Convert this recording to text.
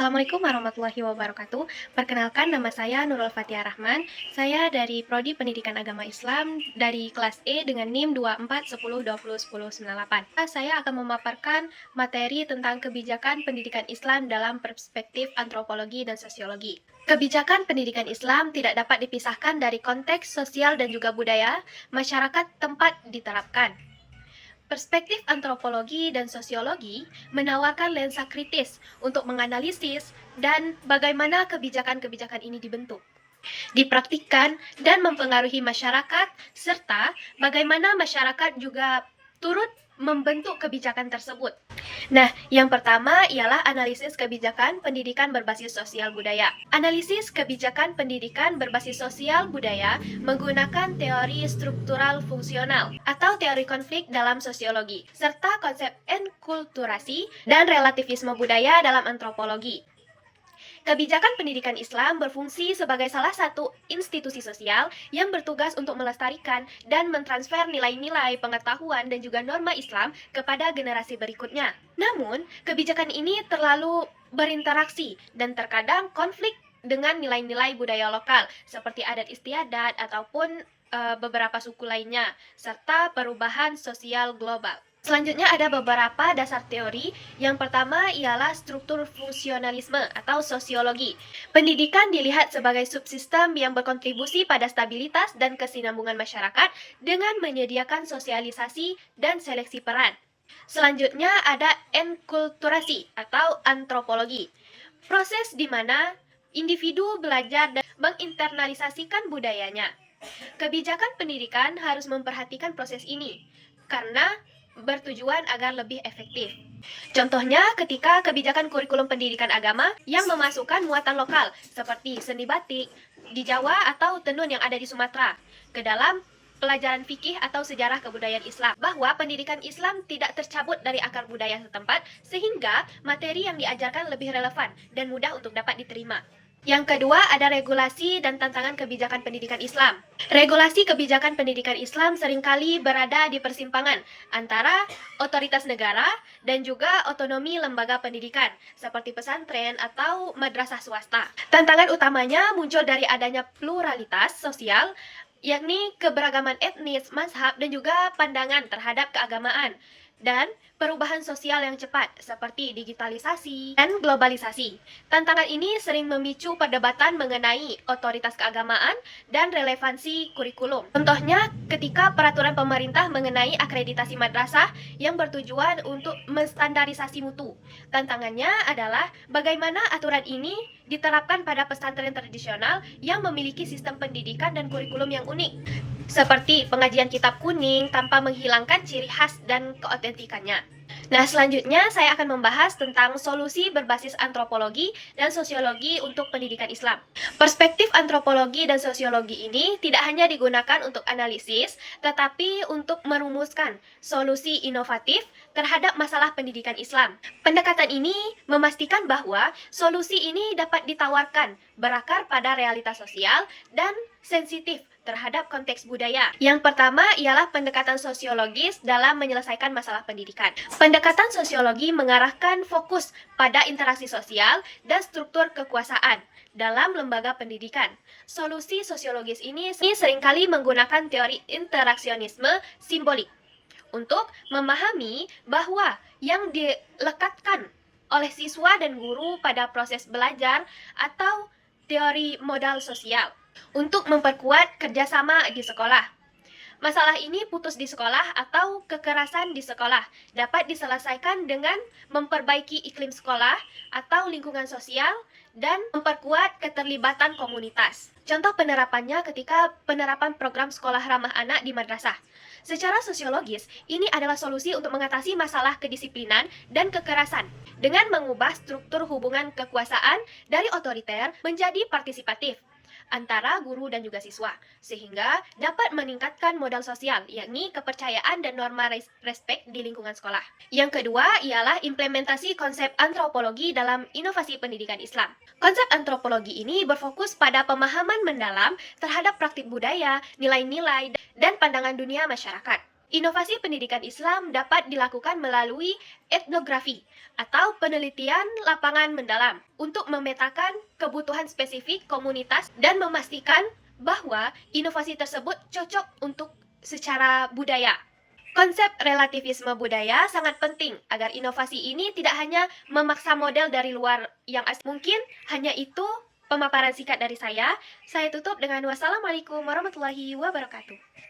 Assalamualaikum warahmatullahi wabarakatuh. Perkenalkan, nama saya Nurul Fathia Rahman. Saya dari Prodi Pendidikan Agama Islam dari kelas E dengan NIM 2410201098. Saya akan memaparkan materi tentang kebijakan pendidikan Islam dalam perspektif antropologi dan sosiologi. Kebijakan pendidikan Islam tidak dapat dipisahkan dari konteks sosial dan juga budaya masyarakat tempat diterapkan. Perspektif antropologi dan sosiologi menawarkan lensa kritis untuk menganalisis dan bagaimana kebijakan-kebijakan ini dibentuk, dipraktikkan, dan mempengaruhi masyarakat, serta bagaimana masyarakat juga turut membentuk kebijakan tersebut. Nah, yang pertama ialah analisis kebijakan pendidikan berbasis sosial budaya. Analisis kebijakan pendidikan berbasis sosial budaya menggunakan teori struktural fungsional atau teori konflik dalam sosiologi, serta konsep enkulturasi dan relativisme budaya dalam antropologi. Kebijakan pendidikan Islam berfungsi sebagai salah satu institusi sosial yang bertugas untuk melestarikan dan mentransfer nilai-nilai pengetahuan dan juga norma Islam kepada generasi berikutnya. Namun, kebijakan ini terlalu berinteraksi dan terkadang konflik dengan nilai-nilai budaya lokal seperti adat istiadat ataupun beberapa suku lainnya, serta perubahan sosial global. Selanjutnya ada beberapa dasar teori. Yang pertama ialah struktur fungsionalisme atau sosiologi. Pendidikan dilihat sebagai subsistem yang berkontribusi pada stabilitas dan kesinambungan masyarakat dengan menyediakan sosialisasi dan seleksi peran. Selanjutnya ada enkulturasi atau antropologi. Proses di mana individu belajar dan menginternalisasikan budayanya. Kebijakan pendidikan harus memperhatikan proses ini karena bertujuan agar lebih efektif. Contohnya ketika kebijakan kurikulum pendidikan agama yang memasukkan muatan lokal seperti seni batik di Jawa atau tenun yang ada di Sumatera ke dalam pelajaran fikih atau sejarah kebudayaan Islam, bahwa pendidikan Islam tidak tercabut dari akar budaya setempat sehingga materi yang diajarkan lebih relevan dan mudah untuk dapat diterima. Yang kedua ada regulasi dan tantangan kebijakan pendidikan Islam. Regulasi kebijakan pendidikan Islam seringkali berada di persimpangan antara otoritas negara dan juga otonomi lembaga pendidikan seperti pesantren atau madrasah swasta. Tantangan utamanya muncul dari adanya pluralitas sosial, yakni keberagaman etnis, mazhab, dan juga pandangan terhadap keagamaan, dan perubahan sosial yang cepat seperti digitalisasi dan globalisasi. Tantangan ini sering memicu perdebatan mengenai otoritas keagamaan dan relevansi kurikulum. Contohnya ketika peraturan pemerintah mengenai akreditasi madrasah yang bertujuan untuk menstandarisasi mutu. Tantangannya adalah bagaimana aturan ini diterapkan pada pesantren tradisional yang memiliki sistem pendidikan dan kurikulum yang unik, seperti pengajian kitab kuning tanpa menghilangkan ciri khas dan keotentikannya. Nah, selanjutnya saya akan membahas tentang solusi berbasis antropologi dan sosiologi untuk pendidikan Islam. Perspektif antropologi dan sosiologi ini tidak hanya digunakan untuk analisis, tetapi untuk merumuskan solusi inovatif terhadap masalah pendidikan Islam. Pendekatan ini memastikan bahwa solusi ini dapat ditawarkan berakar pada realitas sosial dan sensitif terhadap konteks budaya. Yang pertama ialah pendekatan sosiologis dalam menyelesaikan masalah pendidikan. Pendekatan sosiologi mengarahkan fokus pada interaksi sosial dan struktur kekuasaan dalam lembaga pendidikan. Solusi sosiologis ini seringkali menggunakan teori interaksionisme simbolik untuk memahami bahwa yang dilekatkan oleh siswa dan guru pada proses belajar atau teori modal sosial untuk memperkuat kerjasama di sekolah. Masalah ini putus di sekolah atau kekerasan di sekolah dapat diselesaikan dengan memperbaiki iklim sekolah atau lingkungan sosial dan memperkuat keterlibatan komunitas. Contoh penerapannya ketika penerapan program sekolah ramah anak di madrasah. Secara sosiologis, ini adalah solusi untuk mengatasi masalah kedisiplinan dan kekerasan dengan mengubah struktur hubungan kekuasaan dari otoriter menjadi partisipatif antara guru dan juga siswa, sehingga dapat meningkatkan modal sosial, yakni kepercayaan dan norma respek di lingkungan sekolah. Yang kedua ialah implementasi konsep antropologi dalam inovasi pendidikan Islam. Konsep antropologi ini berfokus pada pemahaman mendalam terhadap praktik budaya, nilai-nilai, dan pandangan dunia masyarakat. Inovasi pendidikan Islam dapat dilakukan melalui etnografi atau penelitian lapangan mendalam untuk memetakan kebutuhan spesifik komunitas dan memastikan bahwa inovasi tersebut cocok untuk secara budaya. Konsep relativisme budaya sangat penting agar inovasi ini tidak hanya memaksa model dari luar yang asli. Mungkin hanya itu pemaparan singkat dari saya. Saya tutup dengan wassalamualaikum warahmatullahi wabarakatuh.